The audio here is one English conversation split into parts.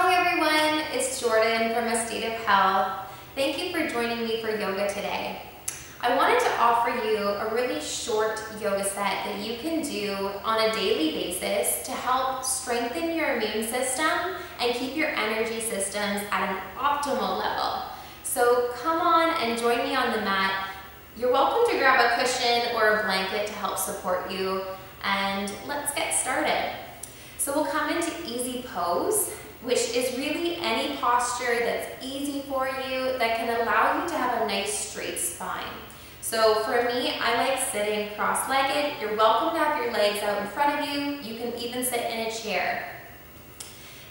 Hi everyone, it's Jordan from A State of Health. Thank you for joining me for yoga today. I wanted to offer you a really short yoga set that you can do on a daily basis to help strengthen your immune system and keep your energy systems at an optimal level. So come on and join me on the mat. You're welcome to grab a cushion or a blanket to help support you, and let's get started. So we'll come into easy pose, which is really any posture that's easy for you that can allow you to have a nice straight spine. So for me, I like sitting cross-legged. You're welcome to have your legs out in front of you. You can even sit in a chair.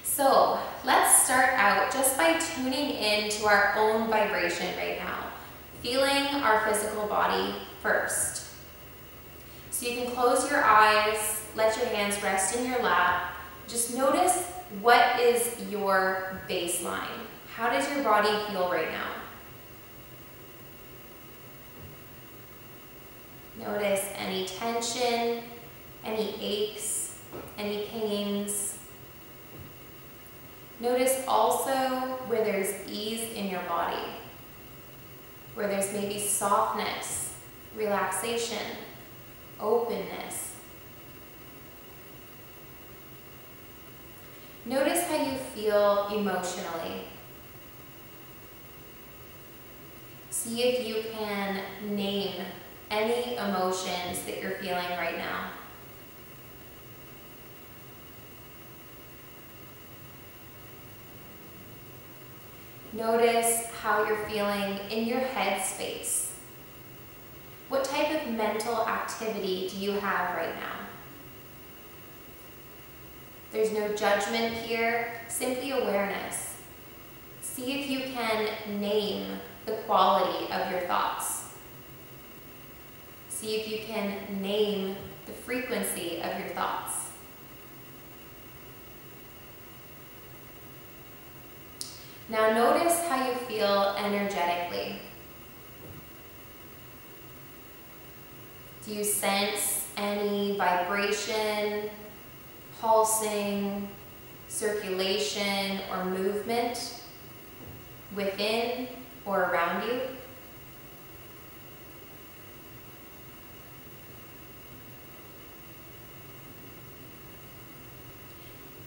So let's start out just by tuning in to our own vibration right now, feeling our physical body first. So you can close your eyes, let your hands rest in your lap. Just notice, what is your baseline? How does your body feel right now? Notice any tension, any aches, any pains. Notice also where there's ease in your body, where there's maybe softness, relaxation, openness. Notice how you feel emotionally. See if you can name any emotions that you're feeling right now. Notice how you're feeling in your head space. What type of mental activity do you have right now? There's no judgment here, simply awareness. See if you can name the quality of your thoughts. See if you can name the frequency of your thoughts. Now notice how you feel energetically. Do you sense any vibration, pulsing, circulation, or movement within or around you?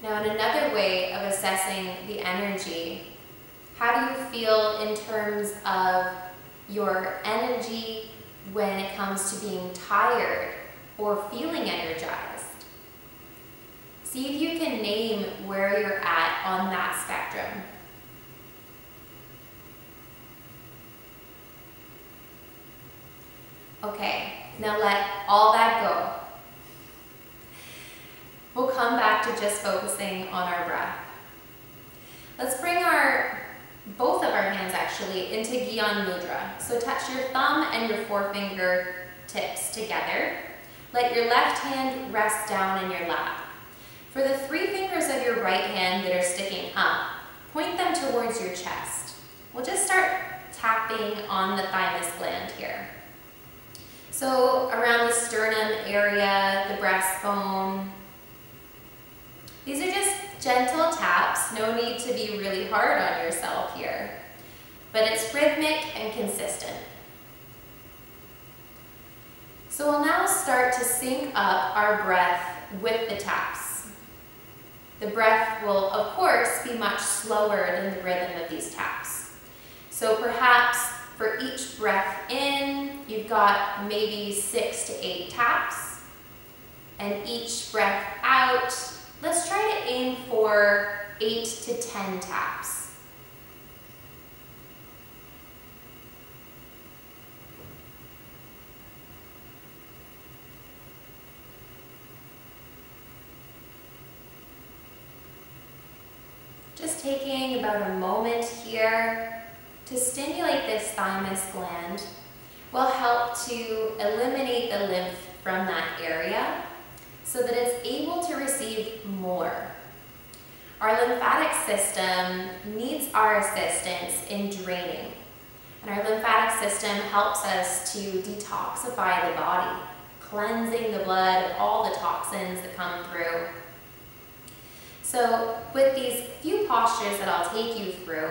Now, in another way of assessing the energy, how do you feel in terms of your energy when it comes to being tired or feeling energized? See if you can name where you're at on that spectrum. Okay, now let all that go. We'll come back to just focusing on our breath. Let's bring both of our hands actually into Gyan Mudra. So touch your thumb and your forefinger tips together. Let your left hand rest down in your lap. For the 3 fingers of your right hand that are sticking up, point them towards your chest. We'll just start tapping on the thymus gland here. So around the sternum area, the breastbone. These are just gentle taps, no need to be really hard on yourself here, but it's rhythmic and consistent. So we'll now start to sync up our breath with the taps. The breath will, of course, be much slower than the rhythm of these taps. So perhaps for each breath in, you've got maybe 6 to 8 taps, and each breath out, let's try to aim for 8 to 10 taps. Just taking about a moment here to stimulate this thymus gland will help to eliminate the lymph from that area so that it's able to receive more. Our lymphatic system needs our assistance in draining, and our lymphatic system helps us to detoxify the body, cleansing the blood of all the toxins that come through. So with these few postures that I'll take you through,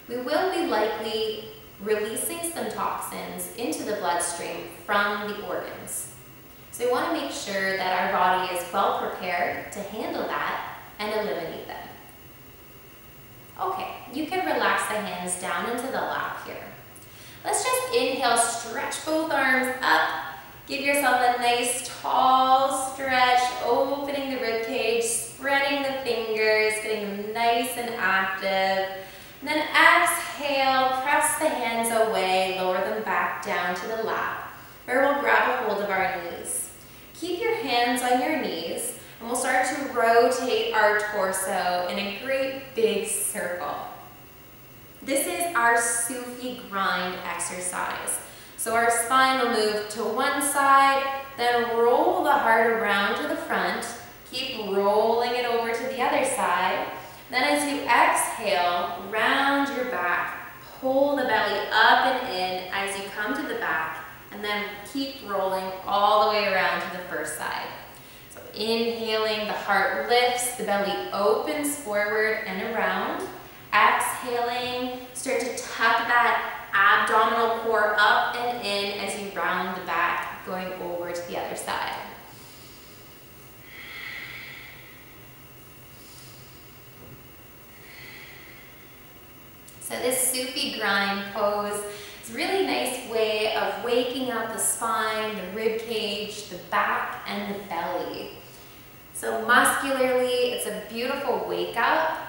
we will be likely releasing some toxins into the bloodstream from the organs. So we want to make sure that our body is well prepared to handle that and eliminate them. Okay, you can relax the hands down into the lap here. Let's just inhale, stretch both arms up. Give yourself a nice tall stretch, opening the rib cage, spreading the fingers, getting them nice and active. And then exhale, press the hands away, lower them back down to the lap, where we'll grab a hold of our knees. Keep your hands on your knees, and we'll start to rotate our torso in a great big circle. This is our Sufi grind exercise. So our spine will move to one side, then roll the heart around to the front, keep rolling it over to the other side. Then as you exhale, round your back, pull the belly up and in as you come to the back, and then keep rolling all the way around to the first side. So inhaling, the heart lifts, the belly opens forward and around. Exhaling, start to tuck that abdominal core up and in as you round the back, going over to the other side. So this Sufi grind pose is a really nice way of waking up the spine, the rib cage, the back, and the belly. So muscularly, it's a beautiful wake up.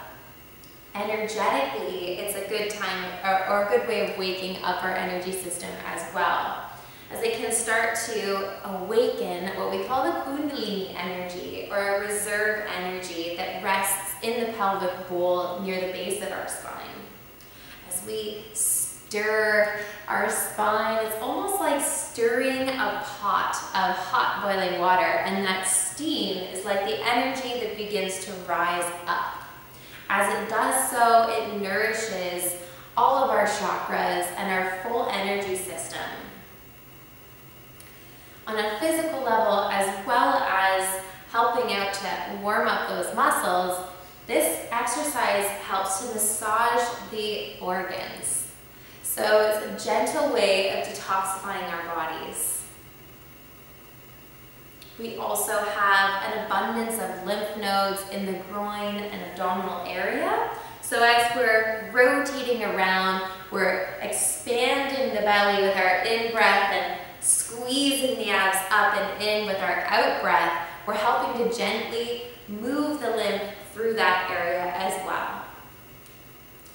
Energetically, it's a good time or a good way of waking up our energy system as well, as it can start to awaken what we call the Kundalini energy, or a reserve energy that rests in the pelvic bowl near the base of our spine. As we stir our spine, it's almost like stirring a pot of hot boiling water, and that steam is like the energy that begins to rise up. As it does so, it nourishes all of our chakras and our full energy system. On a physical level, as well as helping out to warm up those muscles, this exercise helps to massage the organs. So it's a gentle way of detoxifying our bodies. We also have an abundance of lymph nodes in the groin and abdominal area. So as we're rotating around, we're expanding the belly with our in-breath and squeezing the abs up and in with our out-breath. We're helping to gently move the lymph through that area as well.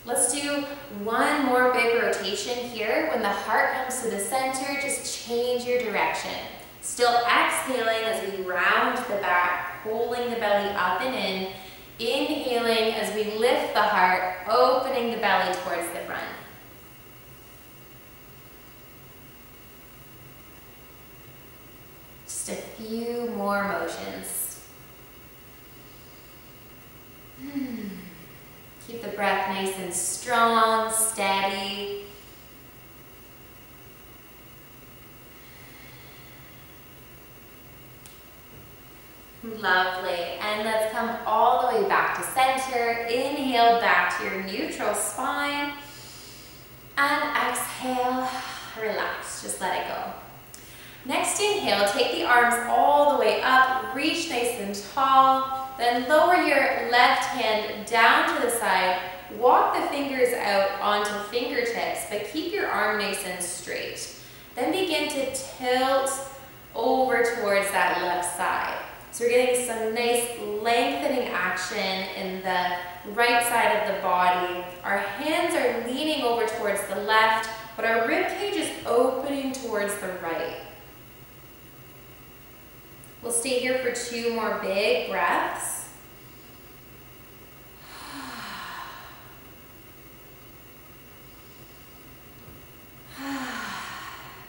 Let's do one more big rotation here. When the heart comes to the center, just change your direction. Still exhaling as we round the back, pulling the belly up and in. Inhaling as we lift the heart, opening the belly towards the front. Just a few more motions. Keep the breath nice and strong, steady. Lovely. And let's come all the way back to center. Inhale back to your neutral spine. And exhale, relax, just let it go. Next inhale, take the arms all the way up, reach nice and tall, then lower your left hand down to the side, walk the fingers out onto fingertips, but keep your arm nice and straight. Then begin to tilt over towards that left side. So we're getting some nice lengthening action in the right side of the body. Our hands are leaning over towards the left, but our rib cage is opening towards the right. We'll stay here for 2 more big breaths.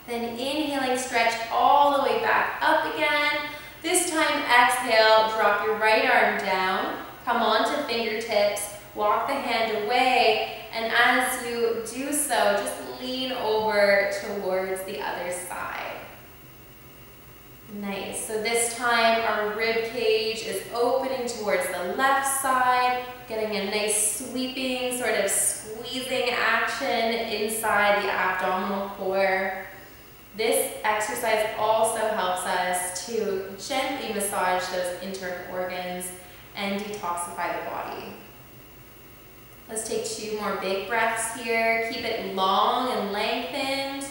Then inhaling, stretch all the way back up again. This time, exhale, drop your right arm down, come onto fingertips, walk the hand away, and as you do so, just lean over towards the other side. Nice. So this time, our rib cage is opening towards the the left side, getting a nice sweeping sort of squeezing action inside the abdominal core. This exercise also helps us to gently massage those internal organs and detoxify the body. Let's take 2 more big breaths here. Keep it long and lengthened.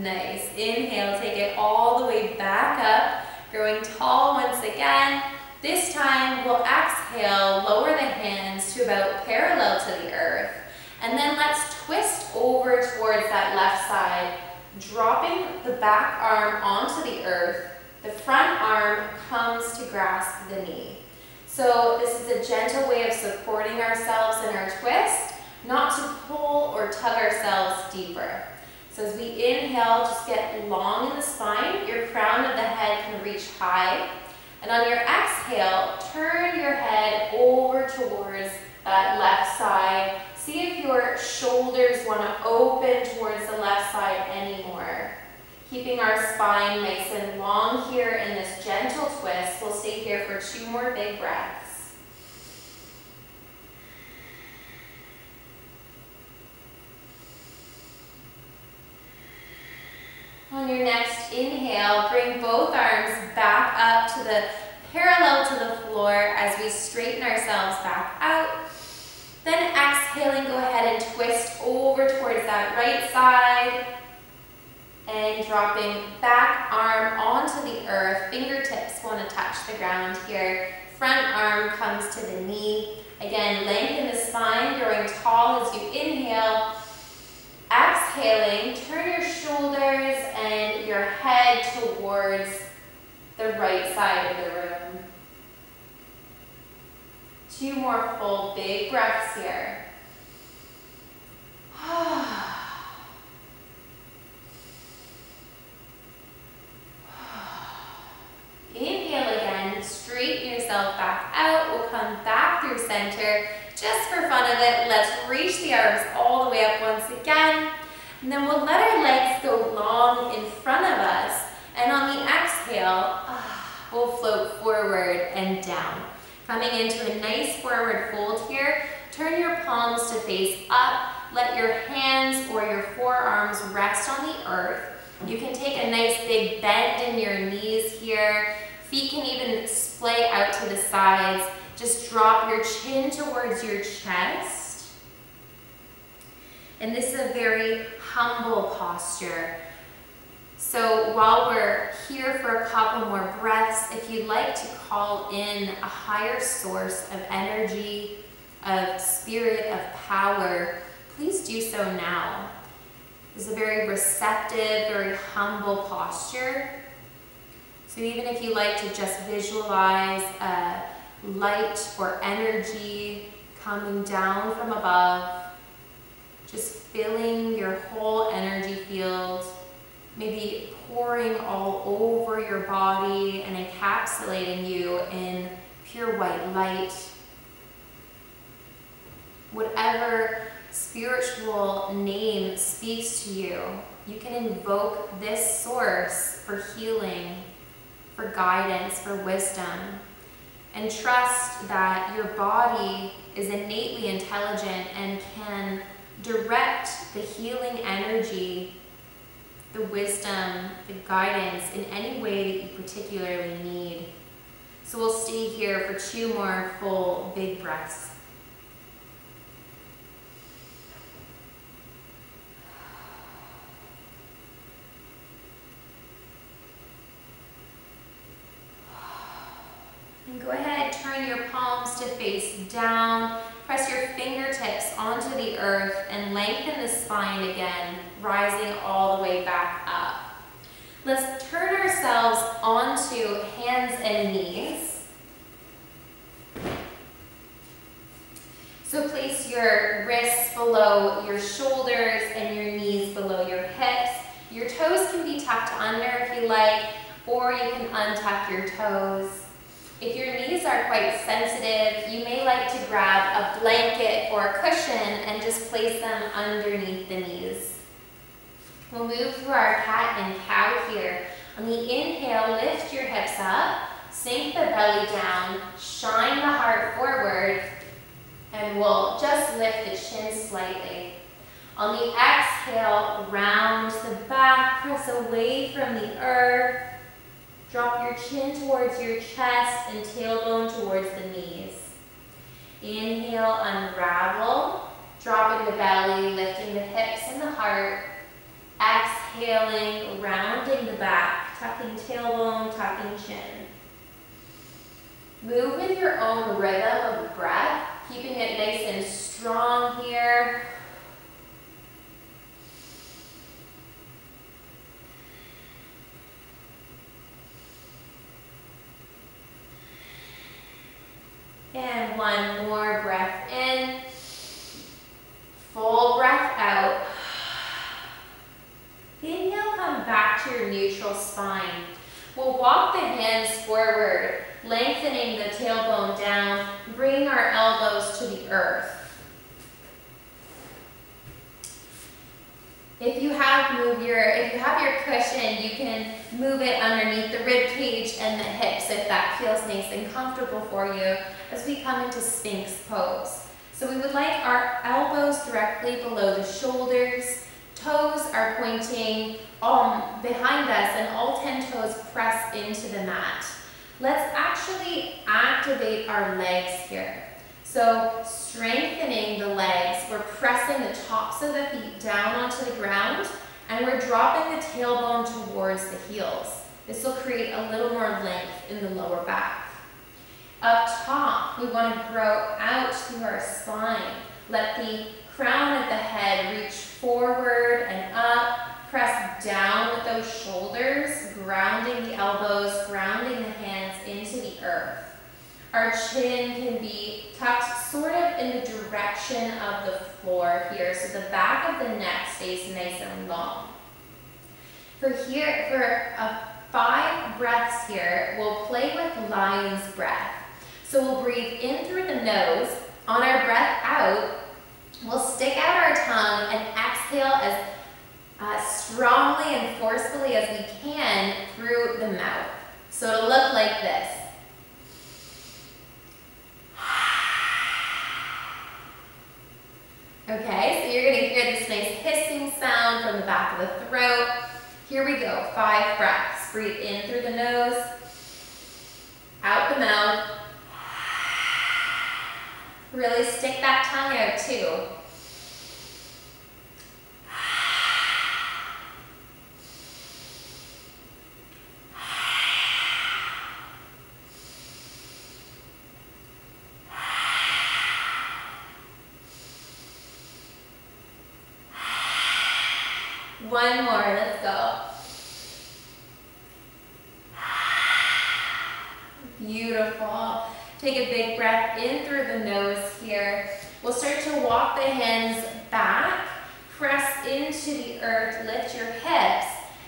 Nice. Inhale, take it all the way back up, growing tall once again. This time we'll exhale, lower the hands to about parallel to the earth, and then let's twist over towards that left side, dropping the back arm onto the earth. The front arm comes to grasp the knee. So this is a gentle way of supporting ourselves in our twist, not to pull or tug ourselves deeper. So as we inhale, just get long in the spine. Your crown of the head can reach high. And on your exhale, turn your head over towards that left side. See if your shoulders want to open towards the left side anymore. Keeping our spine nice and long here in this gentle twist. We'll stay here for 2 more big breaths. On your next inhale, bring both arms back up to the parallel to the floor as we straighten ourselves back out. Then exhaling, go ahead and twist over towards that right side and dropping back arm onto the earth. Fingertips want to touch the ground here. Front arm comes to the knee. Again, lengthen the spine, growing tall as you inhale. Exhaling, turn your shoulders and your head towards the right side of the room. 2 more full big breaths here. Inhale again, straighten yourself back out. We'll come back through center. Just for fun of it, let's reach the arms all the way up once again. And then we'll let our legs go long in front of us. And on the exhale, we'll float forward and down. Coming into a nice forward fold here. Turn your palms to face up. Let your hands or your forearms rest on the earth. You can take a nice big bend in your knees here. Feet can even splay out to the sides. Just drop your chin towards your chest. And this is a very humble posture. So while we're here for a couple more breaths, if you'd like to call in a higher source of energy, of spirit, of power, please do so now. This is a very receptive, very humble posture. So even if you like to just visualize light or energy coming down from above, just filling your whole energy field, maybe pouring all over your body and encapsulating you in pure white light. Whatever spiritual name speaks to you, you can invoke this source for healing, for guidance, for wisdom. And trust that your body is innately intelligent and can direct the healing energy, the wisdom, the guidance in any way that you particularly need. So we'll stay here for 2 more full big breaths. And go ahead, turn your palms to face down. Press your fingertips onto the earth and lengthen the spine again, rising all the way back up. Let's turn ourselves onto hands and knees. So place your wrists below your shoulders and your knees below your hips. Your toes can be tucked under if you like, or you can untuck your toes. If your knees are quite sensitive, you may like to grab a blanket or a cushion and just place them underneath the knees. We'll move through our cat and cow here. On the inhale, lift your hips up, sink the belly down, shine the heart forward, and we'll just lift the chin slightly. On the exhale, round the back, press away from the earth. Drop your chin towards your chest and tailbone towards the knees. Inhale, unravel, dropping the belly, lifting the hips and the heart. Exhaling, rounding the back, tucking tailbone, tucking chin. Move with your own rhythm of breath, keeping it nice and strong here. And one more breath in. Full breath out. Inhale, come back to your neutral spine. We'll walk the hands forward, lengthening the tailbone down, bring our elbows to the earth. If you have your cushion, you can move it underneath the rib cage and the hips if that feels nice and comfortable for you as we come into Sphinx pose. So we would like our elbows directly below the shoulders. Toes are pointing behind us and all 10 toes press into the mat. Let's actually activate our legs here. So strengthening the legs, we're pressing the tops of the feet down onto the ground and we're dropping the tailbone towards the heels. This will create a little more length in the lower back. Up top, we want to grow out through our spine. Let the crown of the head reach forward and up. Press down with those shoulders, grounding the elbows, grounding the hands into the earth. Our chin can be tucked sort of in the direction of the floor here, so the back of the neck stays nice and long. For 5 breaths here, we'll play with lion's breath. So we'll breathe in through the nose. On our breath out, we'll stick out our tongue and exhale as strongly and forcefully as we can through the mouth. So it'll look like this. Okay, so you're going to hear this nice hissing sound from the back of the throat. Here we go, 5 breaths. Breathe in through the nose, out the mouth. Really stick that tongue out too. One more, let's go. Beautiful. Take a big breath in through the nose here. We'll start to walk the hands back, press into the earth, lift your hips.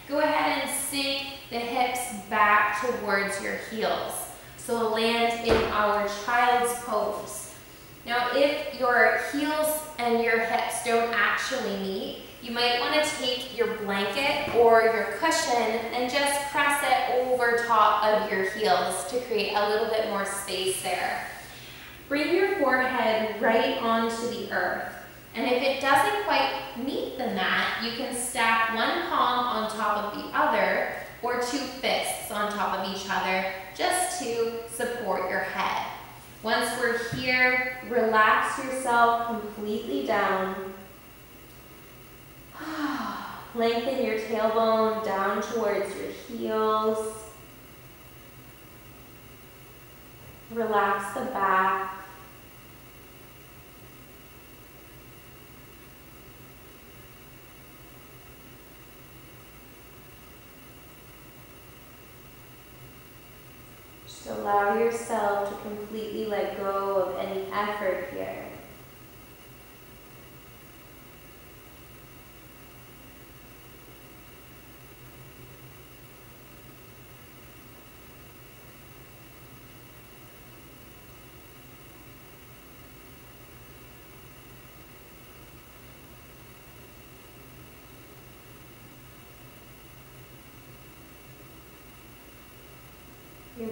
Go ahead and sink the hips back towards your heels. So land in our child's pose. Now if your heels and your hips don't actually meet, you might want to take your blanket or your cushion and just press it over top of your heels to create a little bit more space there. Bring your forehead right onto the earth. And if it doesn't quite meet the mat, you can stack one palm on top of the other or 2 fists on top of each other just to support your head. Once we're here, relax yourself completely down. Lengthen your tailbone down towards your heels. Relax the back. Just allow yourself to completely let go of any effort here.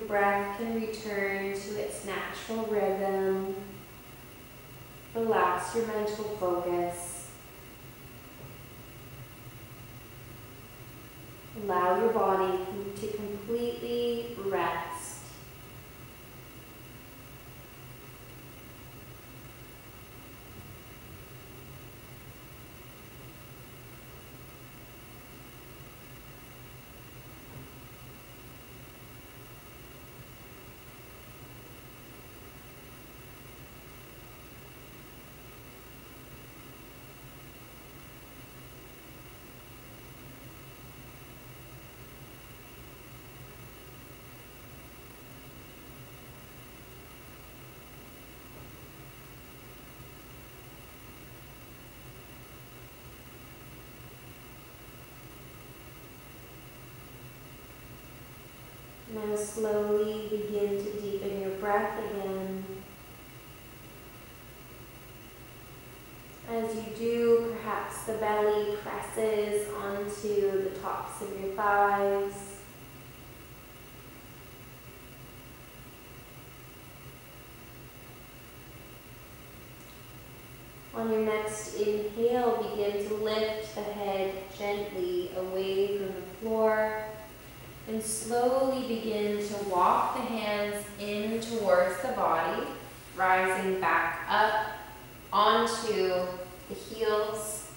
breath can return to its natural rhythm. Relax your mental focus. Allow your body to completely rest. Now slowly begin to deepen your breath again. As you do, perhaps the belly presses onto the tops of your thighs. On your next inhale, begin to lift the head gently away from the floor. And slowly begin to walk the hands in towards the body, rising back up onto the heels.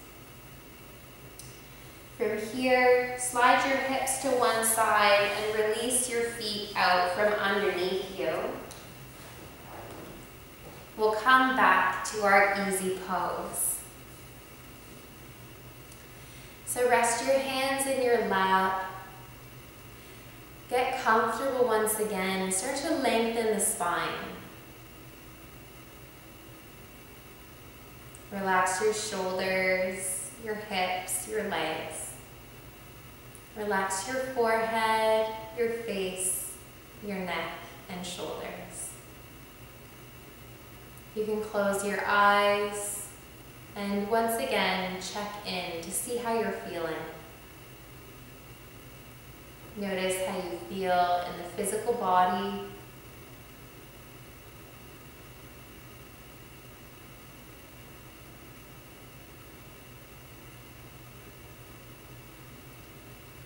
From here, slide your hips to one side and release your feet out from underneath you. We'll come back to our easy pose. So rest your hands in your lap. Get comfortable once again. Start to lengthen the spine. Relax your shoulders, your hips, your legs. Relax your forehead, your face, your neck, and shoulders. You can close your eyes and once again check in to see how you're feeling. Notice how you feel in the physical body.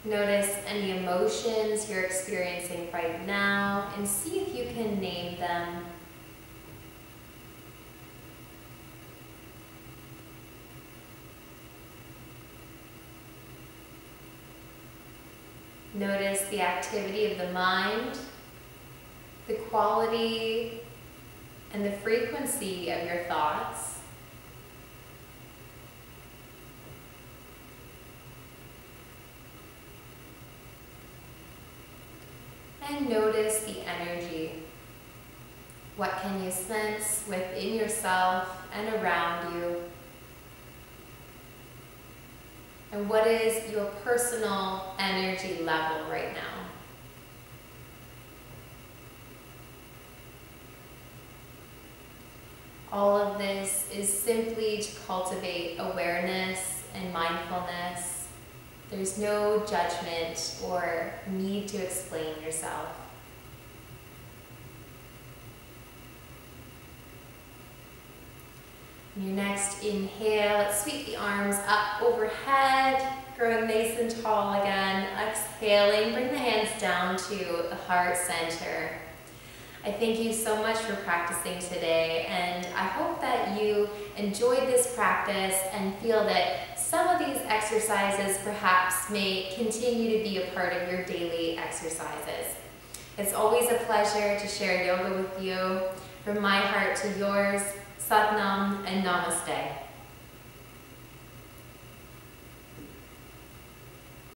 Notice any emotions you're experiencing right now and see if you can name them. Notice the activity of the mind, the quality and the frequency of your thoughts. And notice the energy. What can you sense within yourself and around you? And what is your personal energy level right now? All of this is simply to cultivate awareness and mindfulness. There's no judgment or need to explain yourself. On your next inhale, let's sweep the arms up overhead, growing nice and tall again. Exhaling, bring the hands down to the heart center. I thank you so much for practicing today, and I hope that you enjoyed this practice and feel that some of these exercises perhaps may continue to be a part of your daily exercises. It's always a pleasure to share yoga with you. From my heart to yours, Sat Nam and Namaste.